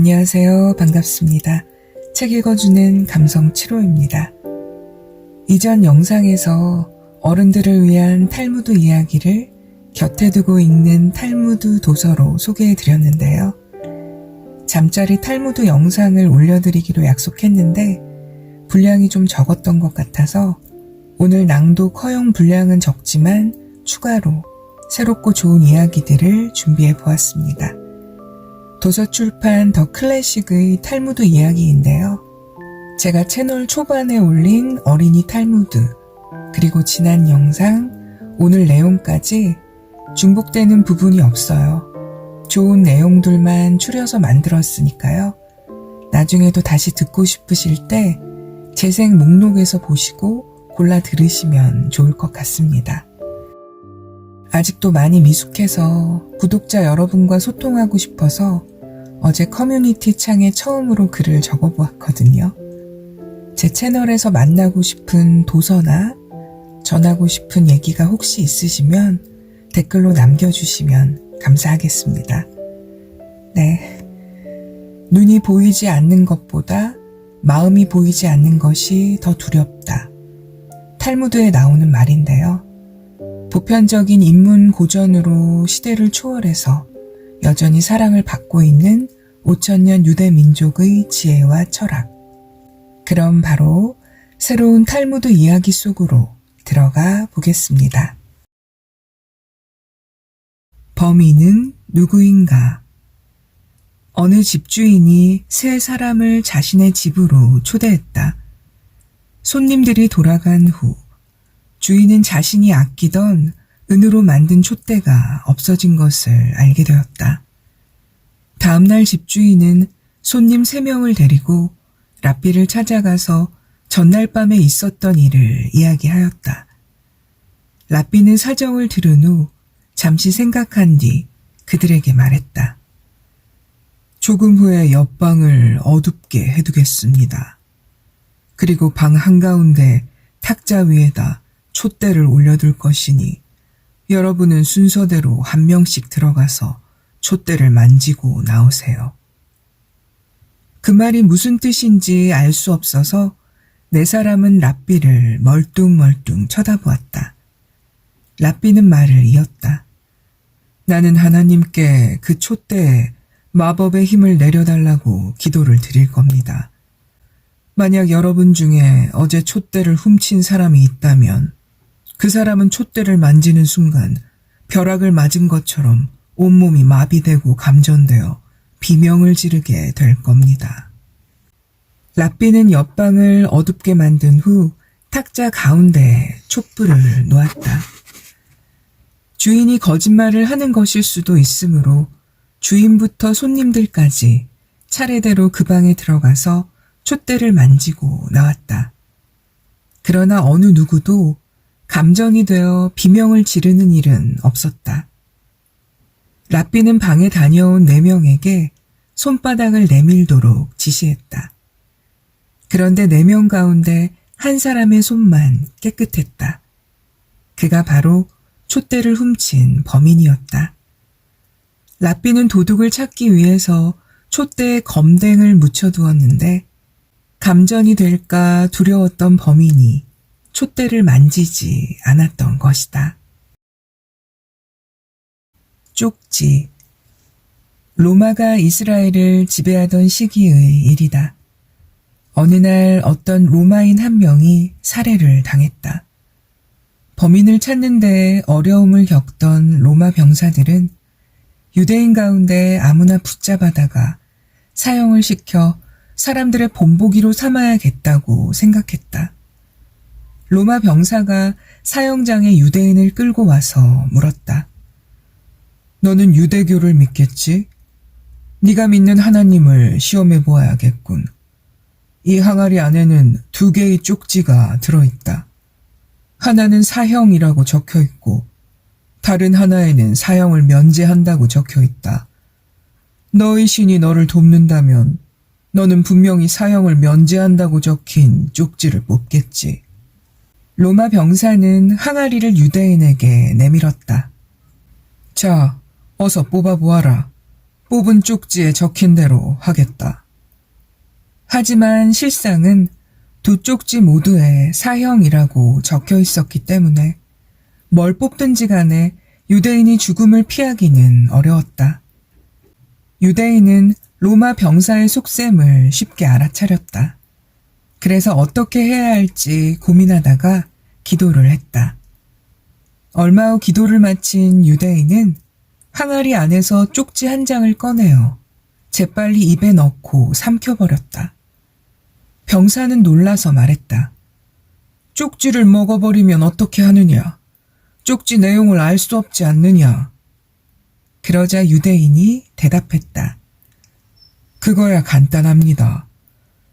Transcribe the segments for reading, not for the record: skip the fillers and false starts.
안녕하세요. 반갑습니다. 책 읽어주는 감성 7호입니다. 이전 영상에서 어른들을 위한 탈무드 이야기를 곁에 두고 읽는 탈무드 도서로 소개해드렸는데요. 잠자리 탈무드 영상을 올려드리기로 약속했는데 분량이 좀 적었던 것 같아서 오늘 낭독 허용 분량은 적지만 추가로 새롭고 좋은 이야기들을 준비해보았습니다. 도서출판 더 클래식의 탈무드 이야기인데요. 제가 채널 초반에 올린 어린이 탈무드, 그리고 지난 영상, 오늘 내용까지 중복되는 부분이 없어요. 좋은 내용들만 추려서 만들었으니까요. 나중에도 다시 듣고 싶으실 때 재생 목록에서 보시고 골라 들으시면 좋을 것 같습니다. 아직도 많이 미숙해서 구독자 여러분과 소통하고 싶어서 어제 커뮤니티 창에 처음으로 글을 적어보았거든요. 제 채널에서 만나고 싶은 도서나 전하고 싶은 얘기가 혹시 있으시면 댓글로 남겨주시면 감사하겠습니다. 네, 눈이 보이지 않는 것보다 마음이 보이지 않는 것이 더 두렵다. 탈무드에 나오는 말인데요. 보편적인 인문 고전으로 시대를 초월해서 여전히 사랑을 받고 있는 5,000년 유대 민족의 지혜와 철학. 그럼 바로 새로운 탈무드 이야기 속으로 들어가 보겠습니다. 범인은 누구인가? 어느 집주인이 세 사람을 자신의 집으로 초대했다. 손님들이 돌아간 후 주인은 자신이 아끼던 은으로 만든 촛대가 없어진 것을 알게 되었다. 다음날 집주인은 손님 3명을 데리고 랍비를 찾아가서 전날 밤에 있었던 일을 이야기하였다. 랍비는 사정을 들은 후 잠시 생각한 뒤 그들에게 말했다. 조금 후에 옆방을 어둡게 해두겠습니다. 그리고 방 한가운데 탁자 위에다 촛대를 올려둘 것이니 여러분은 순서대로 한 명씩 들어가서 촛대를 만지고 나오세요. 그 말이 무슨 뜻인지 알 수 없어서 4사람은 랍비를 멀뚱멀뚱 쳐다보았다. 랍비는 말을 이었다. 나는 하나님께 그 촛대에 마법의 힘을 내려달라고 기도를 드릴 겁니다. 만약 여러분 중에 어제 촛대를 훔친 사람이 있다면 그 사람은 촛대를 만지는 순간 벼락을 맞은 것처럼 온몸이 마비되고 감전되어 비명을 지르게 될 겁니다. 랍비는 옆방을 어둡게 만든 후 탁자 가운데에 촛불을 놓았다. 주인이 거짓말을 하는 것일 수도 있으므로 주인부터 손님들까지 차례대로 그 방에 들어가서 촛대를 만지고 나왔다. 그러나 어느 누구도 감전이 되어 비명을 지르는 일은 없었다. 랍비는 방에 다녀온 4명에게 손바닥을 내밀도록 지시했다. 그런데 4명 가운데 한 사람의 손만 깨끗했다. 그가 바로 촛대를 훔친 범인이었다. 랍비는 도둑을 찾기 위해서 촛대에 검댕을 묻혀두었는데 감전이 될까 두려웠던 범인이 촛대를 만지지 않았던 것이다. 쪽지. 로마가 이스라엘을 지배하던 시기의 일이다. 어느 날 어떤 로마인 한 명이 살해를 당했다. 범인을 찾는 데 어려움을 겪던 로마 병사들은 유대인 가운데 아무나 붙잡아다가 사형을 시켜 사람들의 본보기로 삼아야겠다고 생각했다. 로마 병사가 사형장에 유대인을 끌고 와서 물었다. 너는 유대교를 믿겠지? 네가 믿는 하나님을 시험해 보아야겠군. 이 항아리 안에는 2개의 쪽지가 들어있다. 하나는 사형이라고 적혀있고 다른 하나에는 사형을 면제한다고 적혀있다. 너의 신이 너를 돕는다면 너는 분명히 사형을 면제한다고 적힌 쪽지를 뽑겠지. 로마 병사는 항아리를 유대인에게 내밀었다. 자, 어서 뽑아보아라. 뽑은 쪽지에 적힌 대로 하겠다. 하지만 실상은 두 쪽지 모두에 사형이라고 적혀 있었기 때문에 뭘 뽑든지 간에 유대인이 죽음을 피하기는 어려웠다. 유대인은 로마 병사의 속셈을 쉽게 알아차렸다. 그래서 어떻게 해야 할지 고민하다가 기도를 했다. 얼마 후 기도를 마친 유대인은 항아리 안에서 쪽지 한 장을 꺼내어 재빨리 입에 넣고 삼켜버렸다. 병사는 놀라서 말했다. 쪽지를 먹어버리면 어떻게 하느냐? 쪽지 내용을 알 수 없지 않느냐? 그러자 유대인이 대답했다. 그거야 간단합니다.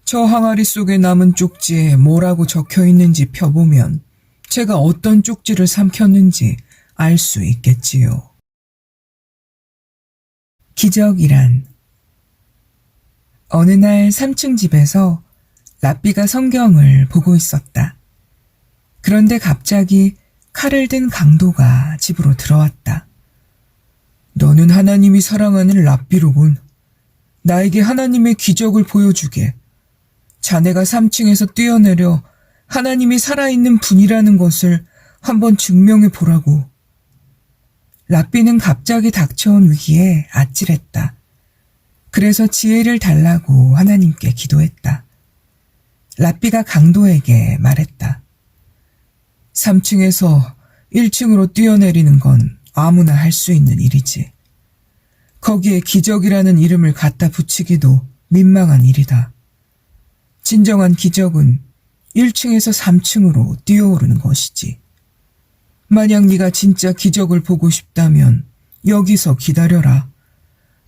저 항아리 속에 남은 쪽지에 뭐라고 적혀 있는지 펴보면 제가 어떤 쪽지를 삼켰는지 알 수 있겠지요. 기적이란 어느 날 3층 집에서 랍비가 성경을 보고 있었다. 그런데 갑자기 칼을 든 강도가 집으로 들어왔다. 너는 하나님이 사랑하는 랍비로군. 나에게 하나님의 기적을 보여주게. 자네가 3층에서 뛰어내려 하나님이 살아있는 분이라는 것을 한번 증명해 보라고. 랍비는 갑자기 닥쳐온 위기에 아찔했다. 그래서 지혜를 달라고 하나님께 기도했다. 랍비가 강도에게 말했다. 3층에서 1층으로 뛰어내리는 건 아무나 할 수 있는 일이지. 거기에 기적이라는 이름을 갖다 붙이기도 민망한 일이다. 진정한 기적은 1층에서 3층으로 뛰어오르는 것이지. 만약 네가 진짜 기적을 보고 싶다면 여기서 기다려라.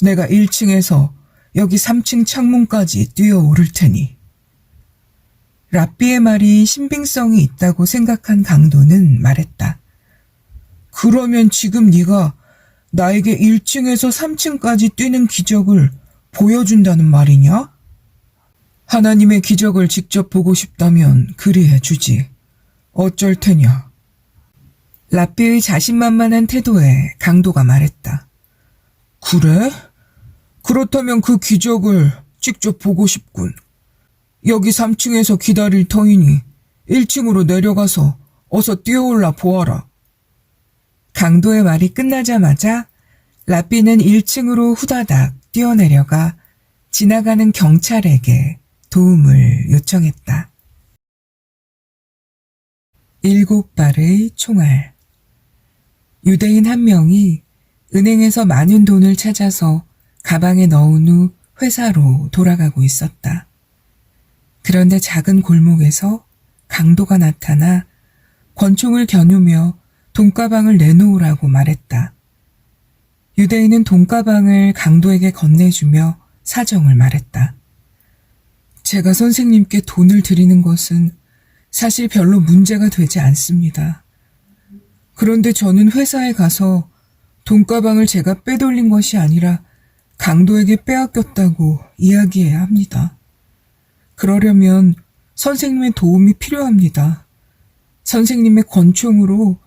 내가 1층에서 여기 3층 창문까지 뛰어오를 테니. 랍비의 말이 신빙성이 있다고 생각한 강도는 말했다. 그러면 지금 네가 나에게 1층에서 3층까지 뛰는 기적을 보여준다는 말이냐? 하나님의 기적을 직접 보고 싶다면 그리 해주지. 어쩔 테냐? 랍비의 자신만만한 태도에 강도가 말했다. 그래? 그렇다면 그 기적을 직접 보고 싶군. 여기 3층에서 기다릴 터이니 1층으로 내려가서 어서 뛰어올라 보아라. 강도의 말이 끝나자마자 랍비는 1층으로 후다닥 뛰어내려가 지나가는 경찰에게 도움을 요청했다. 7발의 총알. 유대인 한 명이 은행에서 많은 돈을 찾아서 가방에 넣은 후 회사로 돌아가고 있었다. 그런데 작은 골목에서 강도가 나타나 권총을 겨누며 돈가방을 내놓으라고 말했다. 유대인은 돈가방을 강도에게 건네주며 사정을 말했다. 제가 선생님께 돈을 드리는 것은 사실 별로 문제가 되지 않습니다. 그런데 저는 회사에 가서 돈가방을 제가 빼돌린 것이 아니라 강도에게 빼앗겼다고 이야기해야 합니다. 그러려면 선생님의 도움이 필요합니다. 선생님의 권총으로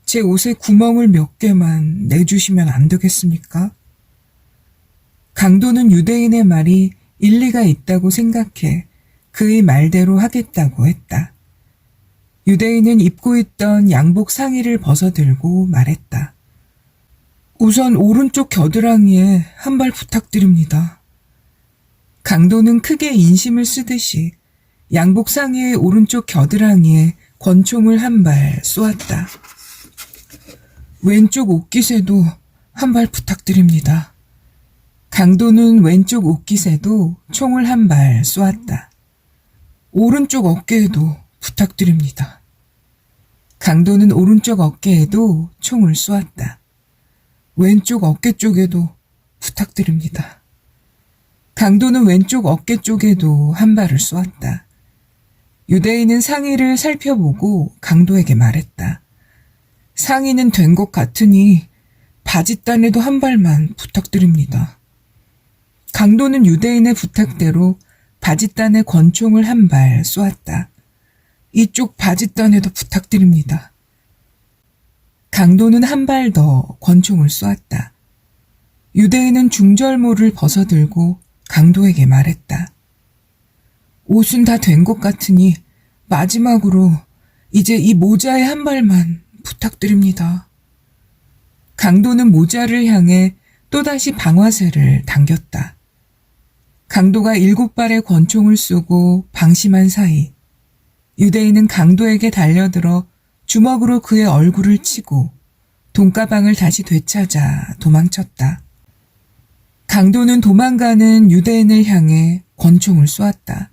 제 옷에 구멍을 몇 개만 내주시면 안 되겠습니까? 강도는 유대인의 말이 일리가 있다고 생각해 그의 말대로 하겠다고 했다. 유대인은 입고 있던 양복 상의를 벗어들고 말했다. 우선 오른쪽 겨드랑이에 한 발 부탁드립니다. 강도는 크게 인심을 쓰듯이 양복 상의의 오른쪽 겨드랑이에 권총을 한 발 쏘았다. 왼쪽 옷깃에도 한 발 부탁드립니다. 강도는 왼쪽 옷깃에도 총을 한 발 쏘았다. 오른쪽 어깨에도 부탁드립니다. 강도는 오른쪽 어깨에도 총을 쏘았다. 왼쪽 어깨 쪽에도 부탁드립니다. 강도는 왼쪽 어깨 쪽에도 한 발을 쏘았다. 유대인은 상의를 살펴보고 강도에게 말했다. 상의는 된 것 같으니 바짓단에도 한 발만 부탁드립니다. 강도는 유대인의 부탁대로 바짓단에 권총을 한 발 쏘았다. 이쪽 바짓단에도 부탁드립니다. 강도는 한 발 더 권총을 쏘았다. 유대인은 중절모를 벗어들고 강도에게 말했다. 옷은 다 된 것 같으니 마지막으로 이제 이 모자의 한 발만 부탁드립니다. 강도는 모자를 향해 또다시 방화쇠를 당겼다. 강도가 7발의 권총을 쏘고 방심한 사이 유대인은 강도에게 달려들어 주먹으로 그의 얼굴을 치고 돈가방을 다시 되찾아 도망쳤다. 강도는 도망가는 유대인을 향해 권총을 쏘았다.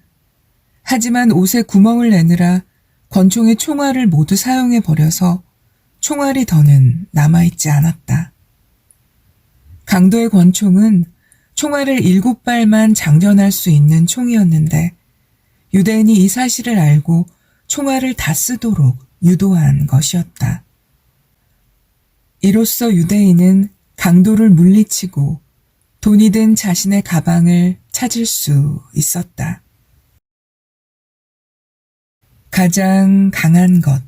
하지만 옷에 구멍을 내느라 권총의 총알을 모두 사용해버려서 총알이 더는 남아있지 않았다. 강도의 권총은 총알을 7발만 장전할 수 있는 총이었는데 유대인이 이 사실을 알고 총알을 다 쓰도록 유도한 것이었다. 이로써 유대인은 강도를 물리치고 돈이 든 자신의 가방을 찾을 수 있었다. 가장 강한 것.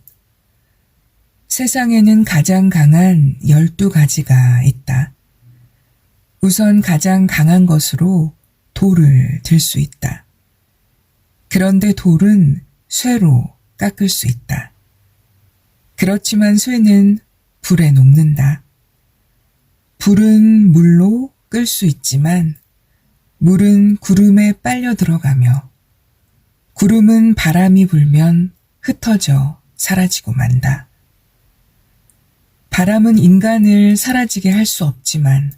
세상에는 가장 강한 12가지가 있다. 우선 가장 강한 것으로 돌을 들 수 있다. 그런데 돌은 쇠로 깎을 수 있다. 그렇지만 쇠는 불에 녹는다. 불은 물로 끌 수 있지만 물은 구름에 빨려 들어가며 구름은 바람이 불면 흩어져 사라지고 만다. 바람은 인간을 사라지게 할 수 없지만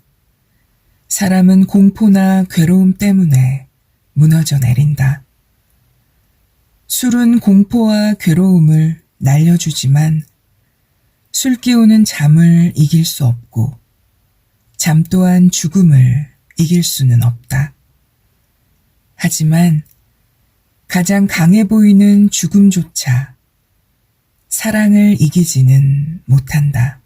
사람은 공포나 괴로움 때문에 무너져 내린다. 술은 공포와 괴로움을 날려주지만 술 깨우는 잠을 이길 수 없고 잠 또한 죽음을 이길 수는 없다. 하지만 가장 강해 보이는 죽음조차 사랑을 이기지는 못한다.